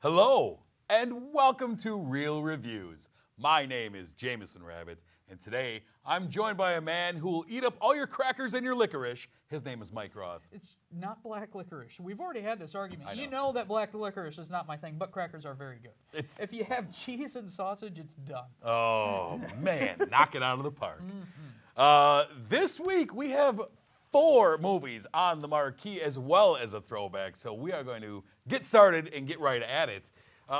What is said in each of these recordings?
Hello, and welcome to Real Reviews. My name is Jameson Rabbit, and today I'm joined by a man who will eat up all your crackers and your licorice. His name is Mike Roth. It's not black licorice. We've already had this argument. I know. You know that black licorice is not my thing, but crackers are very good. If you have cheese and sausage, it's done. Oh, man, knock it out of the park. This week we have 4 movies on the marquee as well as a throwback, so we are going to get started and get right at it.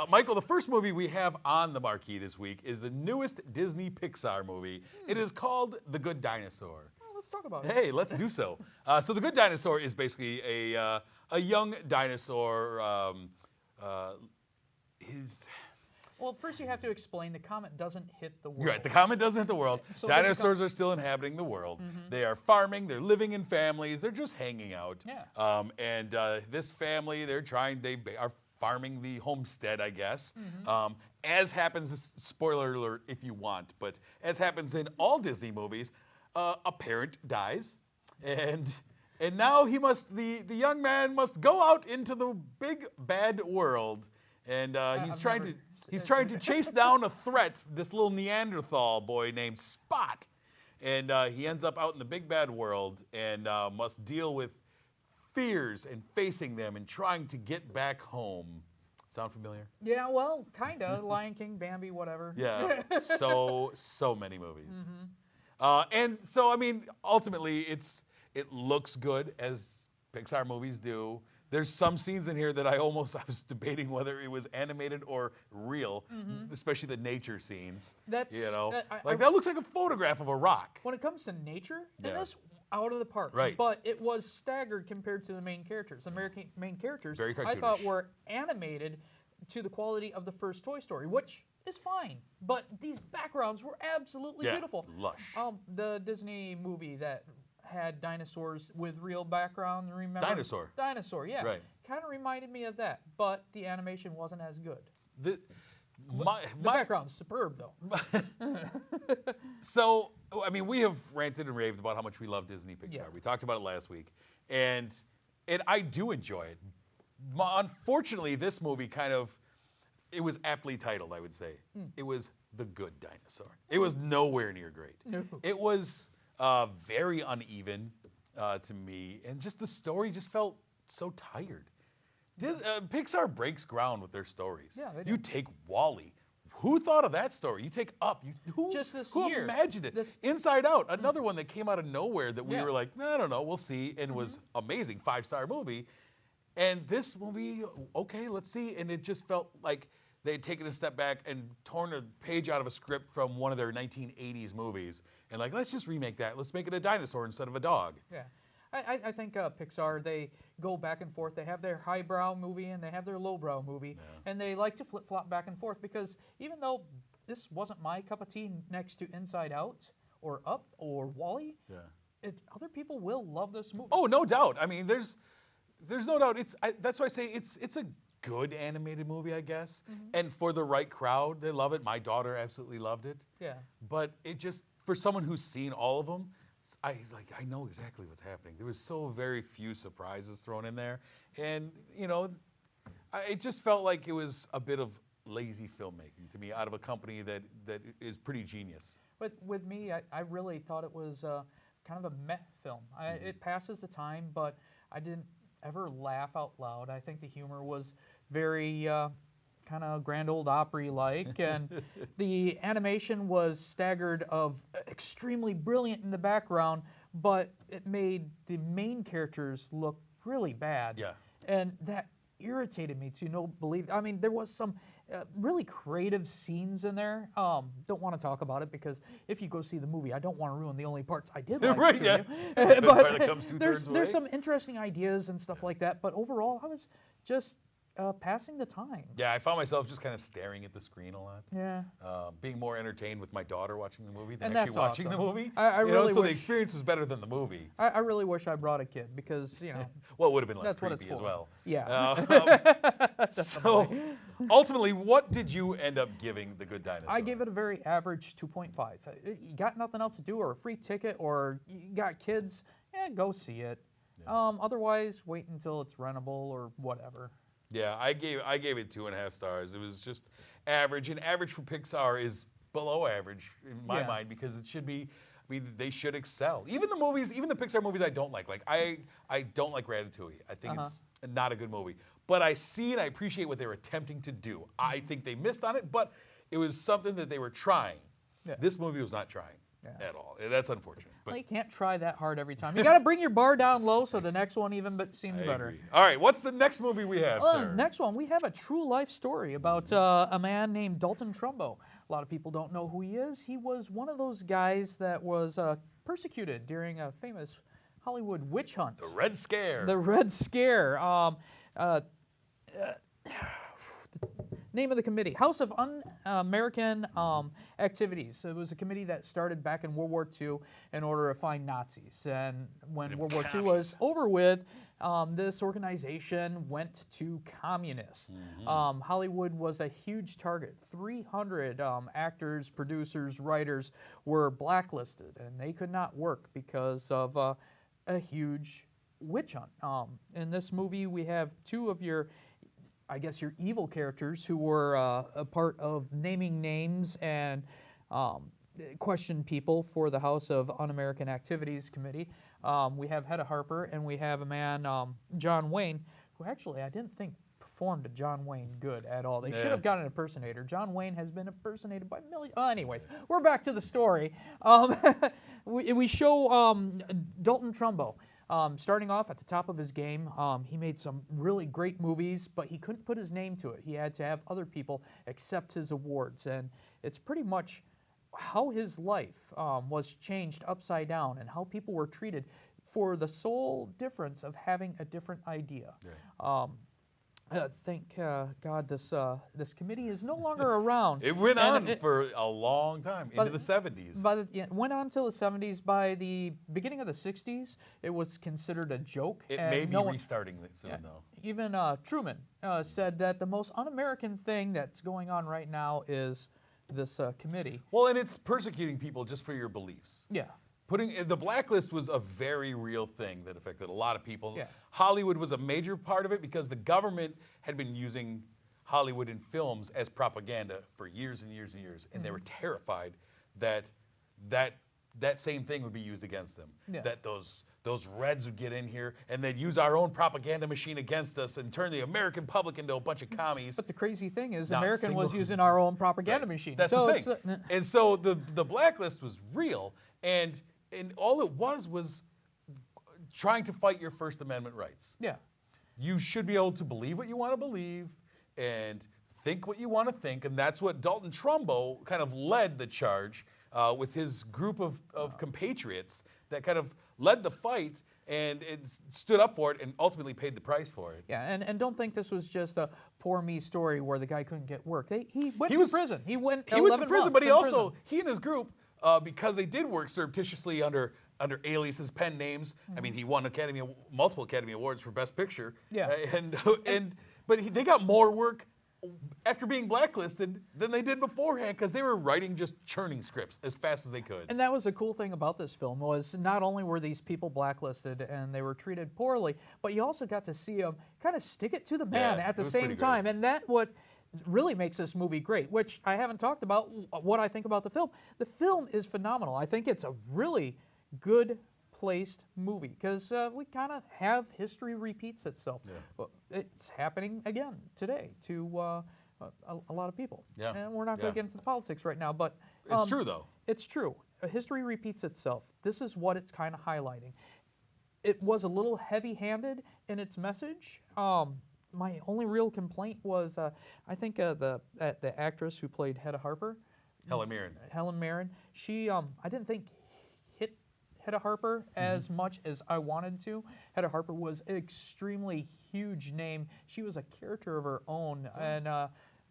Michael, the first movie we have on the marquee this week is the newest Disney Pixar movie. It is called The Good Dinosaur. Well, let's talk about it. Hey, let's do so. So The Good Dinosaur is basically a young dinosaur. Well, first you have to explain the comet doesn't hit the world. You're right, the comet doesn't hit the worare So Dinosaurs are still inhabiting the world. They are farming, they're living in families, they're just hanging out. Yeah. This family, they are farming the homestead, I guess. As happens, spoiler alert if you want, but as happens in all Disney movies, a parent dies, and now the young man must go out into the big bad world, and he's trying to chase down a threat, this little Neanderthal boy named Spot, and he ends up out in the big bad world and must deal with fears and facing them and trying to get back home. Sound familiar? Yeah, well, kind of. Lion King, Bambi, whatever. Yeah, so many movies. And so, I mean, ultimately, it looks good, as Pixar movies do. There's some scenes in here that I was debating whether it was animated or real, especially the nature scenes. That's, that looks like a photograph of a rock. When it comes to nature, then that's out of the park. Right. But it was staggered compared to the main characters. The main characters, Very I thought, cartoonish. were animated to the quality of the first Toy Story, which is fine. But these backgrounds were absolutely beautiful. Lush. The Disney movie that had dinosaurs with real background, remember? Dinosaur, yeah. Right. Kind of reminded me of that, but the animation wasn't as good. The background's superb, though. So, I mean, we have ranted and raved about how much we love Disney Pixar. Yeah. We talked about it last week, and I do enjoy it. Unfortunately, this movie it was aptly titled, I would say. It was The Good Dinosaur. It was nowhere near great. No. It was very uneven to me, and just the story just felt so tired. Pixar breaks ground with their stories. Yeah, they do. You take WALL-E. Who thought of that story? You take Up. Who year. imagined it? Inside Out, another one that came out of nowhere that we were like, I don't know, we'll see, and was amazing, 5-star movie. And this movie, okay, let's see, and it just felt like they had taken a step back and torn a page out of a script from one of their 1980s movies, and like, let's just remake that. Let's make it a dinosaur instead of a dog. Yeah. I think Pixar, they go back and forth. They have their highbrow movie and they have their lowbrow movie, and they like to flip-flop back and forth because even though this wasn't my cup of tea next to Inside Out or Up or WALL-E, other people will love this movie. Oh, no doubt. I mean, there's no doubt. That's why I say it's a good animated movie, I guess, and for the right crowd, they love it. My daughter absolutely loved it. Yeah. But it just, for someone who's seen all of them, I know exactly what's happening. There was so very few surprises thrown in there, and it just felt like it was a bit of lazy filmmaking to me out of a company that is pretty genius. But with me, I really thought it was kind of a meh film. It passes the time, but I didn't ever laugh out loud. I think the humor was very kind of Grand Ole Opry-like, and the animation was staggered of extremely brilliant in the background, but it made the main characters look really bad. Yeah. And that irritated me to no belief. I mean, there was some really creative scenes in there. Don't want to talk about it because if you go see the movie, I don't want to ruin the only parts I did like. Right, to yeah. you. Part that comes There's some interesting ideas and stuff like that, but overall, I was just passing the time. Yeah, I found myself just kind of staring at the screen a lot. Yeah. Being more entertained with my daughter watching the movie than And actually that's watching awesome. the movie. I really so wish, the experience was better than the movie. I really wish I brought a kid because, Well, it would have been less that's what it's creepy as for. well. Yeah. So, ultimately, what did you end up giving The Good Dinosaur? I gave it a very average 2.5. You got nothing else to do, or a free ticket, or you got kids, go see it. Yeah. Otherwise, wait until it's rentable or whatever. Yeah, I gave it 2.5 stars. It was just average, and average for Pixar is below average in my mind because it should be. I mean, they should excel. Even the movies, even the Pixar movies, I don't like. Like I don't like Ratatouille. I think it's not a good movie. But I see and I appreciate what they were attempting to do. I think they missed on it, but it was something that they were trying. Yeah. This movie was not trying at all. That's unfortunate. But Well, you can't try that hard every time. You got to bring your bar down low so the next one even seems better. agree. All right, what's the next movie we have, sir? Next one, we have a true life story about a man named Dalton Trumbo. A lot of people don't know who he is. He was one of those guys that was persecuted during a famous Hollywood witch hunt. The Red Scare. The Red Scare. Name of the committee, House of Un-American Activities. It was a committee that started back in World War II in order to find Nazis. And when World War II was over with, this organization went to communists. Hollywood was a huge target. 300 actors, producers, writers were blacklisted, and they could not work because of a huge witch hunt. In this movie, we have two of your evil characters who were a part of naming names and question people for the House of Un-American Activities Committee. We have Hedda Harper, and we have a man, John Wayne, who actually I didn't think performed a John Wayne good at all. They should have got an impersonator. John Wayne has been impersonated by millions. Anyways, we're back to the story. We show Dalton Trumbo. Starting off at the top of his game, he made some really great movies, but he couldn't put his name to it. He had to have other people accept his awards, and it's pretty much how his life was changed upside down and how people were treated for the sole difference of having a different idea. Right. Thank God this committee is no longer around. It went on for a long time, into the 70s. It went on till the 70s. By the beginning of the 60s, it was considered a joke. It may be restarting soon, though. Even Truman said that the most un-American thing that's going on right now is this committee. Well, and it's persecuting people just for your beliefs. Yeah. The blacklist was a very real thing that affected a lot of people. Yeah. Hollywood was a major part of it because the government had been using Hollywood in films as propaganda for years and years and years, and they were terrified that same thing would be used against them. Yeah. That those Reds would get in here and they'd use our own propaganda machine against us and turn the American public into a bunch of commies. But the crazy thing is, American was using our own propaganda machine. That's the thing. And so the blacklist was real, and all it was trying to fight your First Amendment rights. Yeah. You should be able to believe what you want to believe and think what you want to think, and that's what Dalton Trumbo kind of led the charge with his group of compatriots that kind of led the fight and it stood up for it and ultimately paid the price for it. Yeah, and don't think this was just a poor me story where the guy couldn't get work. He went to prison. He went to prison, but he and his group, because they did work surreptitiously under aliases, pen names. I mean, he won multiple Academy Awards for Best Picture. Yeah. But they got more work after being blacklisted than they did beforehand because they were writing just churning scripts as fast as they could. And that was the cool thing about this film was not only were these people blacklisted and they were treated poorly, but you also got to see them kind of stick it to the man at the same time. And that's what really makes this movie great, which I haven't talked about what I think about the film. The film is phenomenal. I think it's a really good placed movie because we kind of have history repeats itself. Yeah. Well, it's happening again today to a lot of people. Yeah. And we're not going to get into the politics right now, but it's true though. It's true. History repeats itself. This is what it's kind of highlighting. It was a little heavy-handed in its message. My only real complaint was I think the actress who played Hedda Harper, Helen Mirren. Helen Mirren. She I didn't think hit Hedda Harper as much as I wanted to. Hedda Harper was an extremely huge name. She was a character of her own, and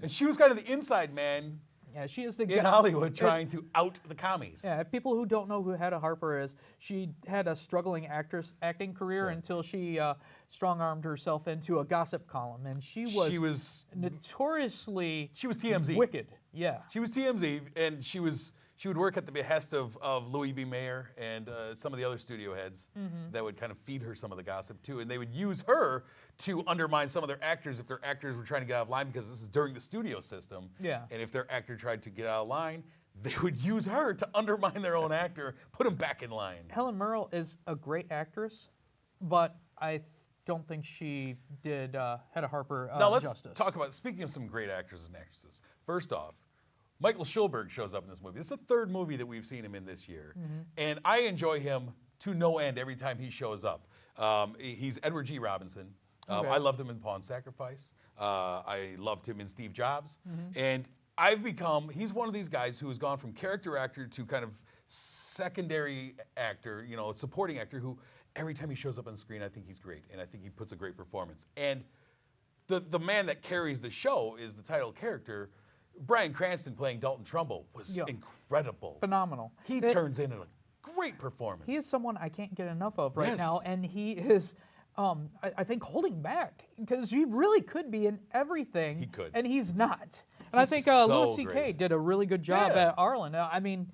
she was kind of the inside man. Yeah, she is the in Hollywood trying to out the commies. Yeah, people who don't know who Hedda Harper is, she had a struggling acting career until she strong-armed herself into a gossip column, and she was notoriously TMZ. wicked. Yeah, she was TMZ, and she was she would work at the behest of Louis B. Mayer and some of the other studio heads that would kind of feed her some of the gossip too. And they would use her to undermine some of their actors if their actors were trying to get out of line, because this is during the studio system. Yeah. And if their actor tried to get out of line, they would use her to undermine their own actor, put him back in line. Helen Mirren is a great actress, but I don't think she did Hedda Harper Now let's justice. talk about, speaking of some great actors and actresses. First off, Michael Schulberg shows up in this movie. This is the third movie that we've seen him in this year. And I enjoy him to no end every time he shows up. He's Edward G. Robinson. Okay. I loved him in Pawn Sacrifice. I loved him in Steve Jobs. And he's one of these guys who has gone from character actor to kind of secondary actor, you know, supporting actor, who every time he shows up on screen, I think he's great. And I think he puts a great performance. And the man that carries the show is the title character. Bryan Cranston playing Dalton Trumbo was incredible. Phenomenal. He turns in a great performance. He is someone I can't get enough of right Yes. now, and he is, I think, holding back, because he really could be in everything. He could. And he's not. And I think so Louis C.K. great. did a really good job Yeah. at Arlen. I mean,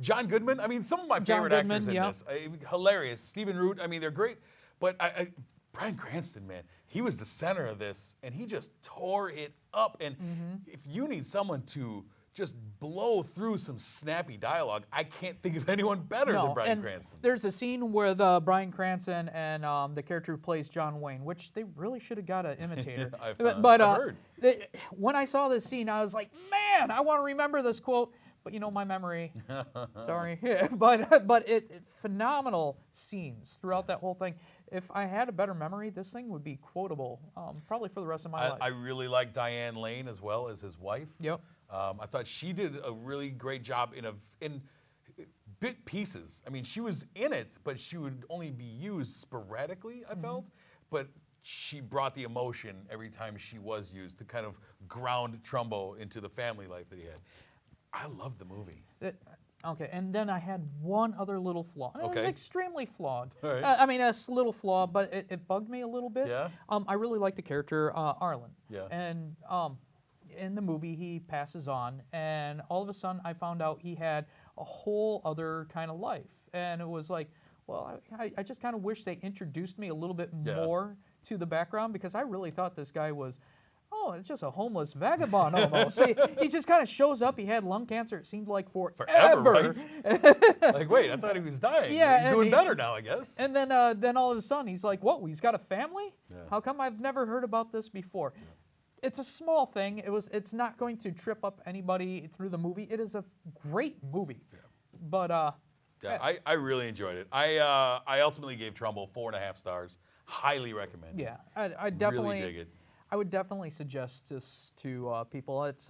John Goodman, I mean, some of my John favorite Goodman, actors in yeah. this. Hilarious. Stephen Root, I mean, they're great. But Bryan Cranston, man, he was the center of this, and he just tore it up. And if you need someone to just blow through some snappy dialogue, I can't think of anyone better than Bryan and Cranston. there's a scene where Bryan Cranston and the character who plays John Wayne, which they really should have got an imitator. I've heard. When I saw this scene, I was like, man, I want to remember this quote. But you know, my memory, sorry. but phenomenal scenes throughout that whole thing. If I had a better memory, this thing would be quotable, probably for the rest of my life. I really like Diane Lane as well as his wife. Yep. I thought she did a really great job in bit pieces. I mean, she was in it, but she would only be used sporadically, I felt. But she brought the emotion every time she was used to kind of ground Trumbo into the family life that he had. I love the movie. Okay, and then I had one other little flaw. It was Okay. extremely flawed. All right. I mean, a little flaw, but it bugged me a little bit. Yeah? I really like the character Arlen. Yeah. And in the movie, he passes on, and all of a sudden, I found out he had a whole other kind of life. And it was like, well, I just kind of wish they introduced me a little bit more to the background, because I really thought this guy was, it's just a homeless vagabond almost. He just kind of shows up. He had lung cancer, it seemed like forever. Right? Like, wait, I thought he was dying. Yeah, He's doing better now, I guess. And then all of a sudden, he's like, whoa, he's got a family? Yeah. How come I've never heard about this before? Yeah. It's a small thing. It's not going to trip up anybody through the movie. It is a great movie. Yeah. But I really enjoyed it. I ultimately gave Trumbo 4.5 stars. Highly recommend it. Yeah, I definitely really dig it. I would definitely suggest this to people. It's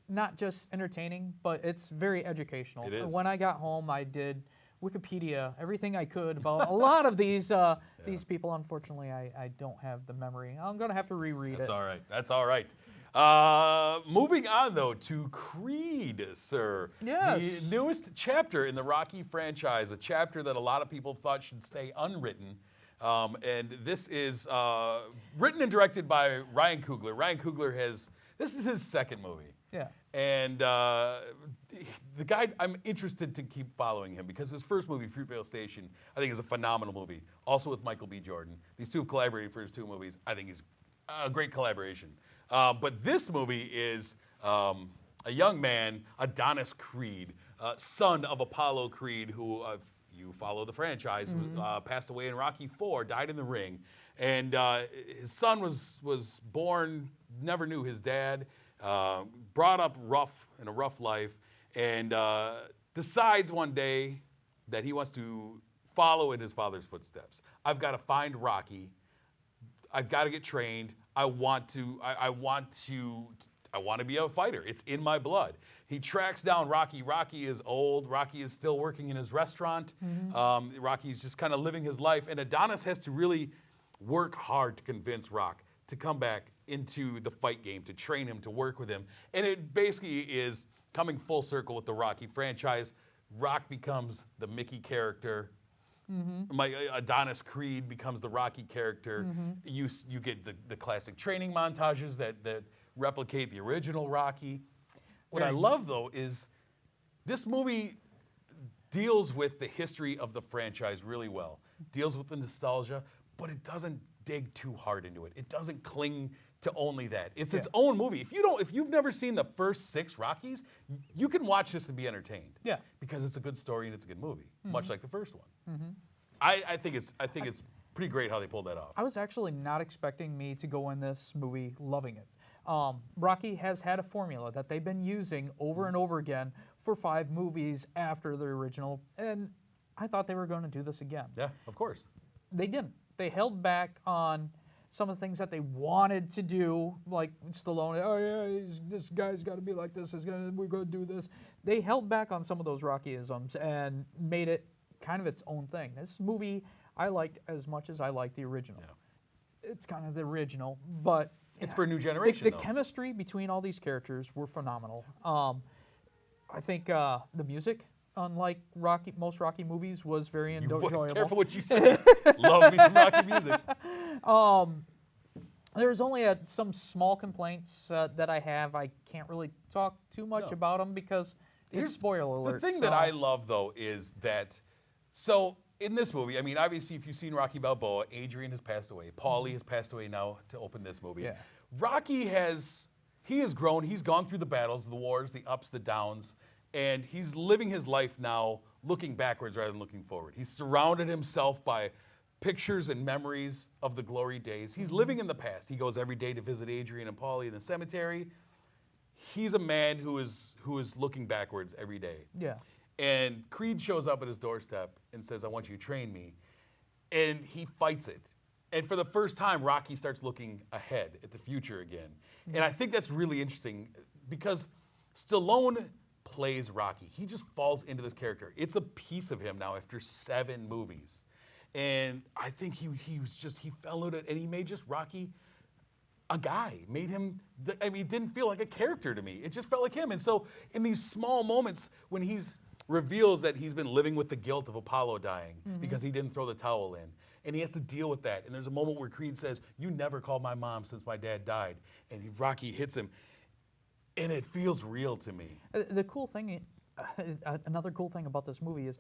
not just entertaining, but it's very educational. It is. When I got home, I did Wikipedia, everything I could about a lot of these people. Unfortunately, I don't have the memory. I'm going to have to reread it. That's all right. That's all right. Moving on, though, to Creed, sir. Yes. The newest chapter in the Rocky franchise, a chapter that a lot of people thought should stay unwritten. And this is written and directed by Ryan Coogler. Ryan Coogler this is his second movie. Yeah. And the guy, I'm interested to keep following him, because his first movie, Fruitvale Station, I think is a phenomenal movie. Also with Michael B. Jordan. These two have collaborated for his two movies. I think it's a great collaboration. But this movie is a young man, Adonis Creed, son of Apollo Creed, who, if you follow the franchise, passed away in Rocky IV, died in the ring. And his son was born, never knew his dad, brought up in a rough life, and decides one day that he wants to follow in his father's footsteps. I've got to find Rocky. I've got to get trained. I want to be a fighter. It's in my blood. He tracks down Rocky. Rocky is old. Rocky is still working in his restaurant. Rocky's just kind of living his life. And Adonis has to really work hard to convince Rock to come back into the fight game, to train him, to work with him. And it basically is coming full circle with the Rocky franchise. Rock becomes the Mickey character. Adonis Creed becomes the Rocky character. You get the classic training montages that replicate the original Rocky. What I love, though, is this movie deals with the history of the franchise really well. Deals with the nostalgia, but it doesn't dig too hard into it. It doesn't cling to only that. It's its own movie. If you've never seen the first 6 Rockies, you can watch this and be entertained. Yeah. Because it's a good story and it's a good movie, much like the first one. I think it's pretty great how they pulled that off. I was actually not expecting me to go in this movie loving it. Rocky has had a formula that they've been using over and over again for 5 movies after the original, and I thought they were going to do this again. Yeah, of course. They didn't. They held back on some of the things that they wanted to do, like Stallone. Oh yeah, this guy's got to be like this. We're going to do this. They held back on some of those Rocky-isms and made it kind of its own thing. This movie I liked as much as I liked the original. Yeah. It's kind of the original, but it's for a new generation. The chemistry between all these characters were phenomenal. I think the music, unlike most Rocky movies, was very enjoyable. Careful what you say. Love me some Rocky music. There's only some small complaints that I have. I can't really talk too much about them because it's spoiler alert. The thing that I love, though, is that, so in this movie, I mean, obviously, if you've seen Rocky Balboa, Adrian has passed away. Paulie has passed away now to open this movie. Yeah. Rocky has grown. He's gone through the battles, the wars, the ups, the downs, and he's living his life now looking backwards rather than looking forward. He's surrounded himself by pictures and memories of the glory days. He's living in the past. He goes every day to visit Adrian and Paulie in the cemetery. He's a man who is looking backwards every day. Yeah. And Creed shows up at his doorstep and says, I want you to train me. And he fights it. And for the first time, Rocky starts looking ahead at the future again. And I think that's really interesting because Stallone plays Rocky. He just falls into this character. It's a piece of him now after 7 movies. And I think he fell into it, and he made just Rocky a guy. Made him, it didn't feel like a character to me. It just felt like him. And so in these small moments when he's reveals that he's been living with the guilt of Apollo dying because he didn't throw the towel in. And he has to deal with that. And there's a moment where Creed says, you never called my mom since my dad died. And Rocky hits him. And it feels real to me. The cool thing, another cool thing about this movie is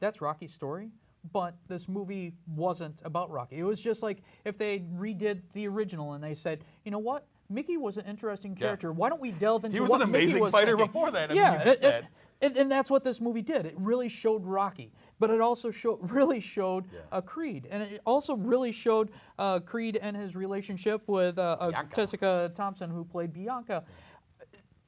that's Rocky's story, but this movie wasn't about Rocky. It was just like if they redid the original and they said, you know what? Mickey was an interesting character. Yeah. Why don't we delve into what Mickey was thinking? He was an amazing fighter before that. And that's what this movie did. It really showed Rocky, but it also really showed Creed. And it also really showed Creed and his relationship with Tessica Thompson, who played Bianca.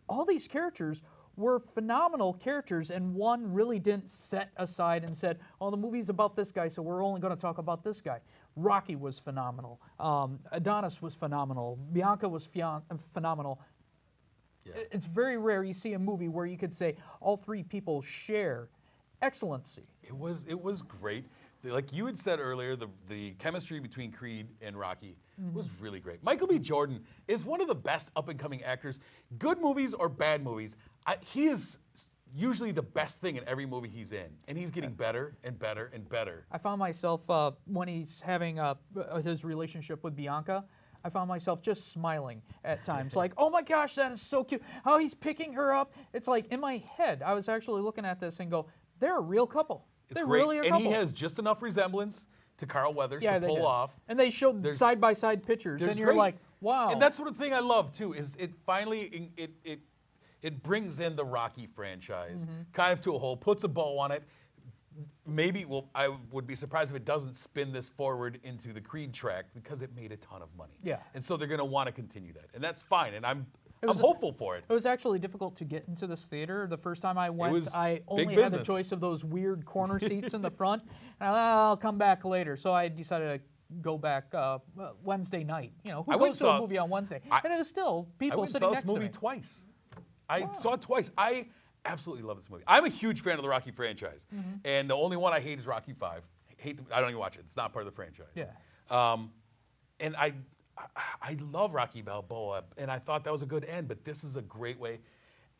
All these characters were phenomenal characters, and one really didn't set aside and said, oh, the movie's about this guy, so we're only going to talk about this guy. Rocky was phenomenal. Adonis was phenomenal. Bianca was phenomenal. Yeah. It's very rare you see a movie where you could say all 3 people share excellency. It was great. Like you had said earlier, the chemistry between Creed and Rocky was really great. Michael B. Jordan is one of the best up-and-coming actors. Good movies or bad movies, he is usually the best thing in every movie he's in. And he's getting better and better and better. I found myself, when he's having his relationship with Bianca, I found myself just smiling at times. Like, oh my gosh, that is so cute. How he's picking her up. It's like, in my head, I was actually looking at this and go, they're a real couple. They're great. Really a couple. And he has just enough resemblance to Carl Weathers to pull off. And they showed side-by-side pictures, and you're like, wow. And that's the thing I love, too, is it finally, it brings in the Rocky franchise kind of to a whole, puts a bow on it. Maybe, I would be surprised if it doesn't spin this forward into the Creed track because it made a ton of money. Yeah. And so they're going to want to continue that. And that's fine. And I'm hopeful for it. It was actually difficult to get into this theater. The first time I went, I only had the choice of those weird corner seats in the front. And I'll come back later. So I decided to go back Wednesday night. You know, who goes to a movie on Wednesday? And it was still people sitting next to me. I saw this movie twice. I saw it twice. I absolutely love this movie. I'm a huge fan of the Rocky franchise. And the only one I hate is Rocky 5. I don't even watch it. It's not part of the franchise. Yeah. And I love Rocky Balboa, and I thought that was a good end, but this is a great way.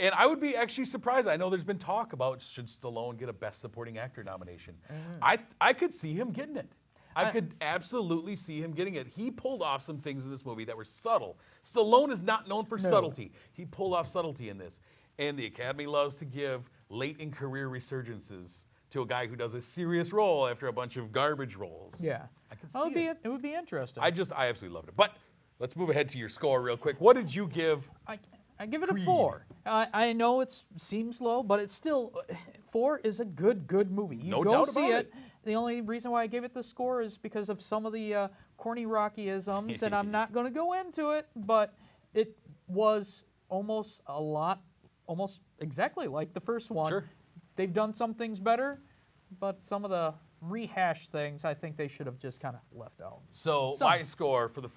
And I would be actually surprised. I know there's been talk about should Stallone get a Best Supporting Actor nomination. I could see him getting it. I could absolutely see him getting it. He pulled off some things in this movie that were subtle. Stallone is not known for subtlety. He pulled off subtlety in this. And the Academy loves to give late in career resurgences to a guy who does a serious role after a bunch of garbage roles. Yeah. I can see it. It would be interesting. I absolutely loved it. But let's move ahead to your score real quick. What did you give? I give it Creed? a 4. I know it seems low, but it's still 4 is a good movie. You No go doubt see about it. The only reason why I gave it the score is because of some of the corny Rocky-isms, and I'm not going to go into it, but it was almost exactly like the first one. Sure. They've done some things better, but some of the rehashed things I think they should have just kind of left out. So my score for the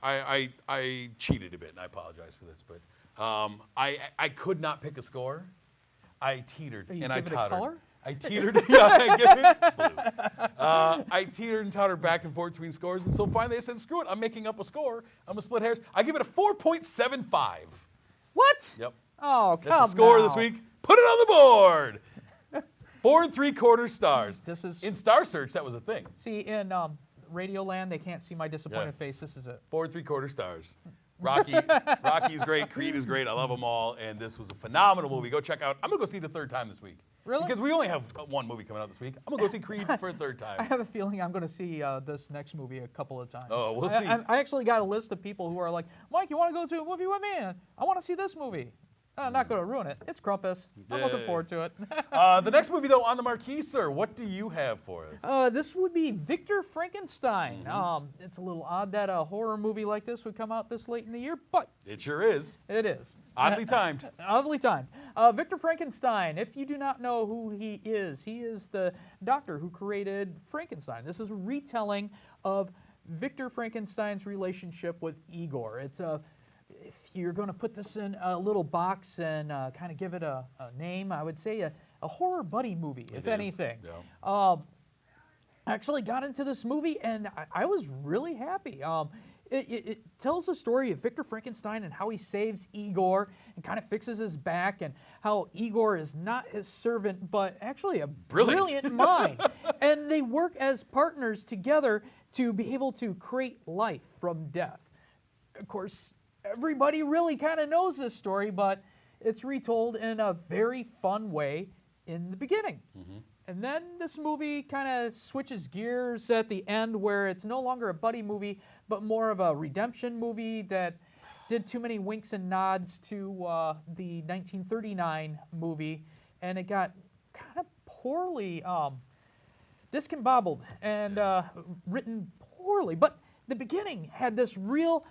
I cheated a bit, and I apologize for this, but I could not pick a score. I teetered and I tottered. Color? I teetered. Yeah, I give it blue. I teetered and tottered back and forth between scores, and so finally I said, "Screw it! I'm making up a score. I'm gonna split hairs. I give it a 4.75." What? Yep. Oh, come That's the score now. this week. Put it on the board. 4 3/4 stars. This is in Star Search. That was a thing. See, in Radioland, they can't see my disappointed face. This is it. 4 3/4 stars. Rocky's great. Creed is great. I love them all. And this was a phenomenal movie. Go check out. I'm going to go see it a third time this week. Really? Because we only have one movie coming out this week. I'm going to go see Creed for a third time. I have a feeling I'm going to see this next movie a couple of times. Oh, we'll see. I actually got a list of people who are like, Mike, you want to go to a movie with me? I want to see this movie. I'm not going to ruin it. It's Krampus. I'm looking forward to it. The next movie, though, on the marquee, sir, what do you have for us? This would be Victor Frankenstein. It's a little odd that a horror movie like this would come out this late in the year, but It sure is. it is. Oddly timed. Oddly timed. Victor Frankenstein, if you do not know who he is the doctor who created Frankenstein. This is a retelling of Victor Frankenstein's relationship with Igor. It's if you're going to put this in a little box and kind of give it a name, I would say a horror buddy movie, if anything. Yeah. I actually got into this movie and I was really happy. It tells the story of Victor Frankenstein and how he saves Igor and kind of fixes his back, and how Igor is not his servant but actually a brilliant mind. And they work as partners together to be able to create life from death. Of course, everybody really kind of knows this story, but it's retold in a very fun way in the beginning. And then this movie kind of switches gears at the end, where it's no longer a buddy movie, but more of a redemption movie that did too many winks and nods to the 1939 movie, and it got kind of poorly discombobbled and written poorly. But the beginning had this real,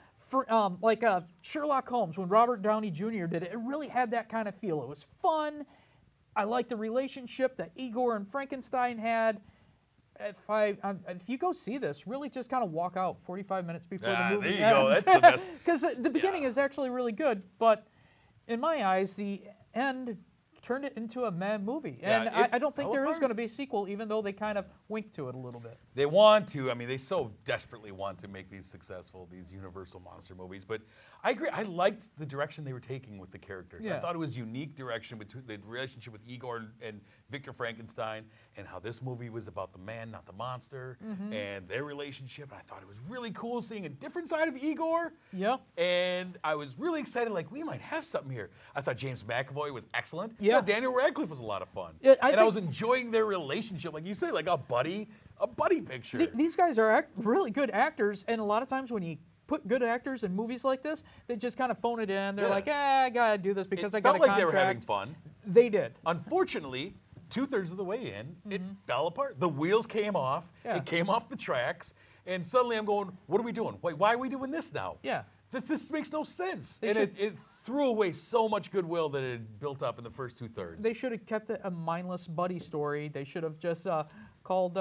like Sherlock Holmes, when Robert Downey Jr. did it, it really had that kind of feel. It was fun. I liked the relationship that Igor and Frankenstein had. If you go see this, really just kind of walk out 45 minutes before the movie ends. There you go. That's the best. Because the beginning is actually really good, but in my eyes, the end turned it into a meh movie. And I don't think there is going to be a sequel, even though they kind of wink to it a little bit. They want to. I mean, they so desperately want to make these successful, these Universal monster movies. But I agree. I liked the direction they were taking with the characters. Yeah. I thought it was unique direction between the relationship with Igor and Victor Frankenstein, and how this movie was about the man, not the monster, and their relationship. And I thought it was really cool seeing a different side of Igor. Yeah. And I was really excited, like, we might have something here. I thought James McAvoy was excellent. Yeah. I thought Daniel Radcliffe was a lot of fun. Yeah, I was enjoying their relationship, like you say, like a buddy picture. These guys are really good actors, and a lot of times when you put good actors in movies like this, they just kind of phone it in. They're like, I gotta do this because I got a contract. It felt like they were having fun. They did. Unfortunately, 2/3 of the way in, it fell apart. The wheels came off. Yeah. It came off the tracks, and suddenly I'm going, what are we doing? Wait, why are we doing this now? Yeah. This makes no sense. They And should- it threw away so much goodwill that it had built up in the first 2/3. They should have kept it a mindless buddy story. They should have just called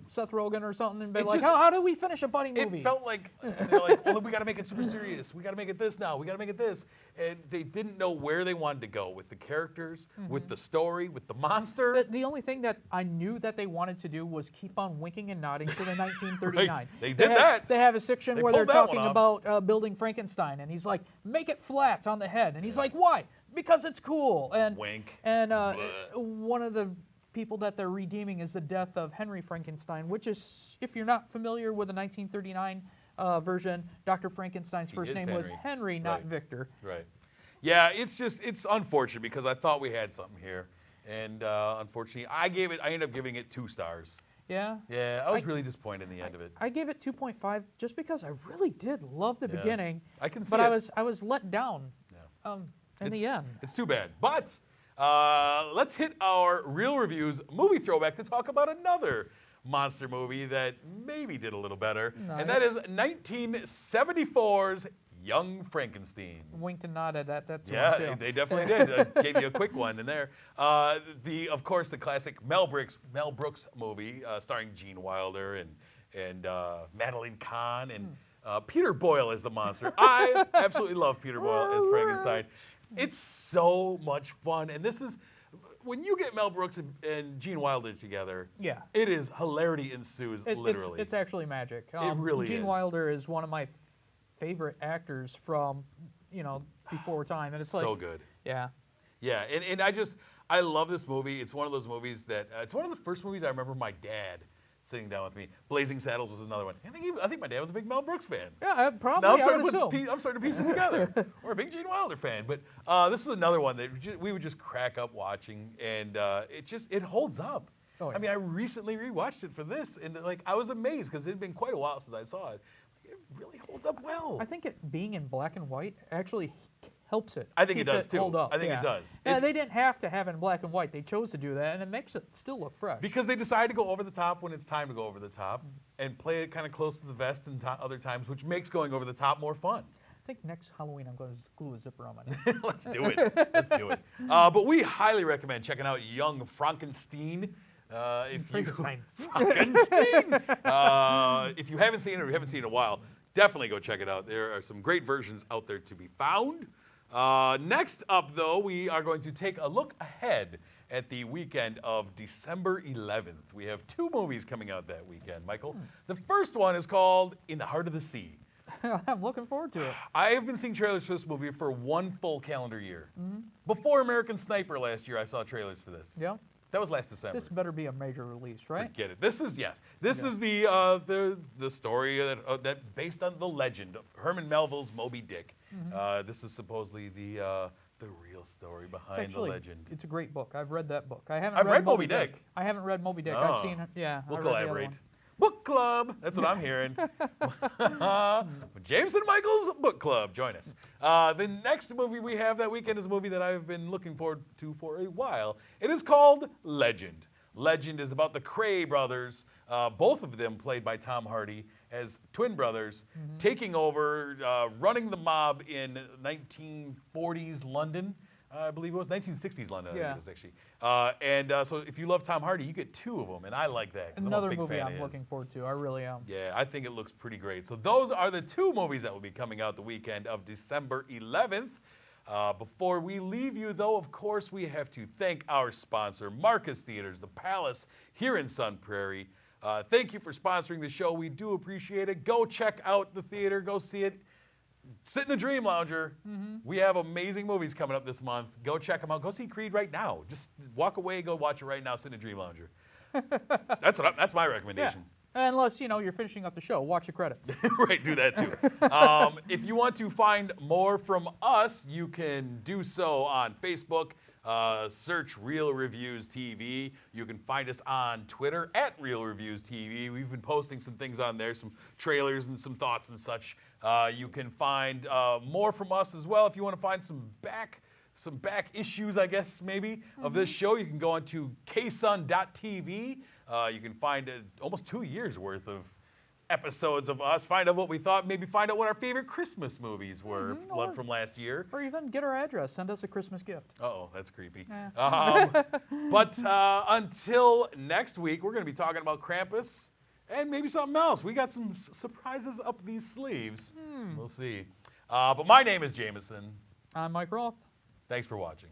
Seth Rogen or something and been It like, just- how do we finish a buddy movie? It felt like they're like, well, we got to make it super serious. We got to make it this now. We got to make it this. And they didn't know where they wanted to go with the characters, with the story, with the monster. The only thing that I knew that they wanted to do was keep on winking and nodding to the 1939. Right. They did that. They have a section They where they're pulled that one talking off. about building Frankenstein, and he's like, make it flat on the head. And he's like, why? Because it's cool. And Wink. And one of the people that they're redeeming is the death of Henry Frankenstein, which is, if you're not familiar with the 1939 version, Dr. Frankenstein's first is name was Henry. Henry, not Right. Victor. Right. Yeah, it's unfortunate because I thought we had something here, and unfortunately, I ended up giving it 2 stars. Yeah. Yeah, I was really disappointed in the end of it. I gave it 2.5 just because I really did love the beginning. I can see but it. I was let down in the end. It's too bad. But let's hit our real reviews movie throwback to talk about another monster movie that maybe did a little better, and that is 1974's Young Frankenstein. Winked and nodded at that too. Yeah, they definitely did. I gave you a quick one in there. Of course, the classic Mel Brooks movie starring Gene Wilder and Madeline Kahn and Peter Boyle as the monster. I absolutely love Peter Boyle as Frankenstein. It's so much fun, and this is when you get Mel Brooks and Gene Wilder together. Yeah, it is hilarity ensues. Literally, it's actually magic. It really is. Gene Wilder is one of my favorite actors from before time, and it's so good. Yeah, yeah, and I love this movie. It's one of those movies that it's one of the first movies I remember my dad sitting down with me. Blazing Saddles was another one. I think my dad was a big Mel Brooks fan. Yeah, probably. I'm starting to piece it together. We're a big Gene Wilder fan, but this was another one that we would just crack up watching, and it holds up. Oh, yeah. I mean, I recently rewatched it for this, and I was amazed because it had been quite a while since I saw it. It really holds up well. I think it being in black and white actually helps it. I think it does too. Hold up. I think it does. Yeah, they didn't have to have it in black and white. They chose to do that, and it makes it still look fresh. Because they decide to go over the top when it's time to go over the top, and play it kind of close to the vest and other times, which makes going over the top more fun. I think next Halloween I'm going to glue a zipper on my neck. Let's do it. Let's do it. But we highly recommend checking out Young Frankenstein. Frankenstein. If you haven't seen it or you haven't seen it in a while, definitely go check it out. There are some great versions out there to be found. Next up, though, we are going to take a look ahead at the weekend of December 11th. We have 2 movies coming out that weekend, Michael. The first one is called In the Heart of the Sea. I'm looking forward to it. I have been seeing trailers for this movie for 1 full calendar year. Before American Sniper last year, I saw trailers for this. Yeah. That was last December. This better be a major release, right? Forget it. This is This is the story that based on the legend of Herman Melville's Moby Dick. This is supposedly the real story behind the legend. It's a great book. I've read that book. I've read Moby Dick. I haven't read Moby Dick. Oh. I've seen it. Yeah. We'll collaborate. Book club. That's what I'm hearing. James and Michael's book club. Join us. The next movie we have that weekend is a movie that I've been looking forward to for a while. It is called Legend. Legend is about the Cray brothers, both of them played by Tom Hardy as twin brothers, taking over, running the mob in 1940s London. I believe it was 1960s London. I think it was actually. So if you love Tom Hardy, you get 2 of them, and I like that. Another movie I'm looking forward to. I really am. Yeah, I think it looks pretty great. So those are the 2 movies that will be coming out the weekend of December 11th. Before we leave you, though, of course, we have to thank our sponsor, Marcus Theaters, the Palace here in Sun Prairie. Thank you for sponsoring the show. We do appreciate it. Go check out the theater. Go see it. Sit in a Dream Lounger. We have amazing movies coming up this month. Go check them out. Go see Creed right now. Just walk away, go watch it right now. Sit in a Dream Lounger. That's my recommendation. Yeah. Unless, you're finishing up the show. Watch the credits. Right, do that too. If you want to find more from us, you can do so on Facebook. Search Real Reviews TV. You can find us on Twitter at Real Reviews TV. We've been posting some things on there, some trailers and some thoughts and such. You can find more from us as well. If you want to find some back issues, I guess, maybe, of this show, you can go on to ksun.tv. You can find almost 2 years worth of episodes of us, find out what we thought, maybe find out what our favorite Christmas movies were from last year. Or even get our address, send us a Christmas gift. Uh-oh, that's creepy. But until next week, we're going to be talking about Krampus and maybe something else. We got some surprises up these sleeves. We'll see. But my name is Jameson. I'm Mike Roth. Thanks for watching.